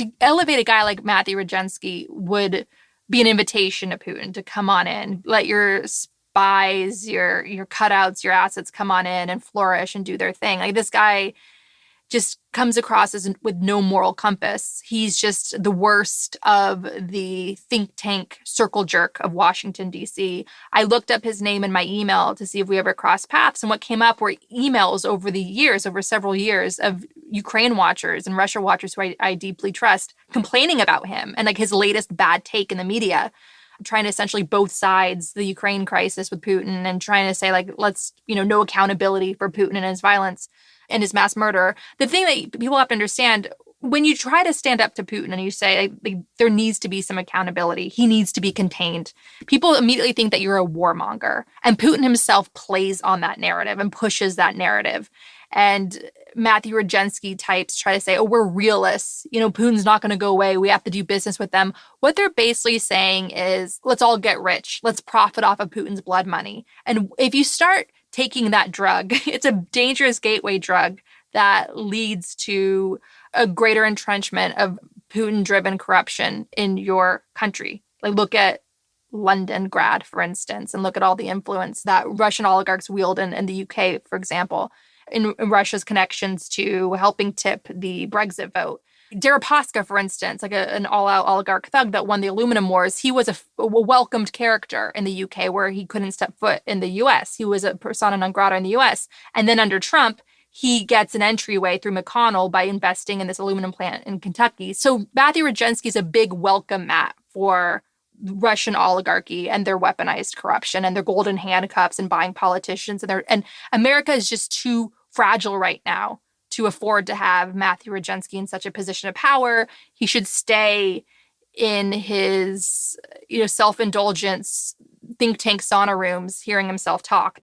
to elevate a guy like Matthew Rojansky would be an invitation to Putin to come on in, let your spies, your cutouts, your assets come on in and flourish and do their thing. Like this guy just comes across as with no moral compass. He's just the worst of the think tank circle jerk of Washington, D.C. I looked up his name in my email to see if we ever crossed paths. And what came up were emails over the years, over several years, of Ukraine watchers and Russia watchers who I deeply trust complaining about him and like his latest bad take in the media, trying to essentially both sides the Ukraine crisis with Putin and trying to say, like, let's, no accountability for Putin and his violence and his mass murder. The thing that people have to understand, when you try to stand up to Putin and you say like, there needs to be some accountability, he needs to be contained, people immediately think that you're a warmonger. And Putin himself plays on that narrative and pushes that narrative. And Matthew Rojansky types try to say, oh, we're realists. Putin's not going to go away. We have to do business with them. What they're basically saying is, let's all get rich. Let's profit off of Putin's blood money. And if you start taking that drug, it's a dangerous gateway drug that leads to a greater entrenchment of Putin-driven corruption in your country. Like look at Londongrad, for instance, and look at all the influence that Russian oligarchs wield in the UK, for example, in Russia's connections to helping tip the Brexit vote. Deripaska, for instance, like an all-out oligarch thug that won the aluminum wars, he was a welcomed character in the UK where he couldn't step foot in the US. He was a persona non grata in the US. And then under Trump, he gets an entryway through McConnell by investing in this aluminum plant in Kentucky. So Matthew Rojansky is a big welcome mat for Russian oligarchy and their weaponized corruption and their golden handcuffs and buying politicians. And America is just too fragile right now to afford to have Matthew Rojansky in such a position of power. He should stay in his, self-indulgence think tank sauna rooms, hearing himself talk.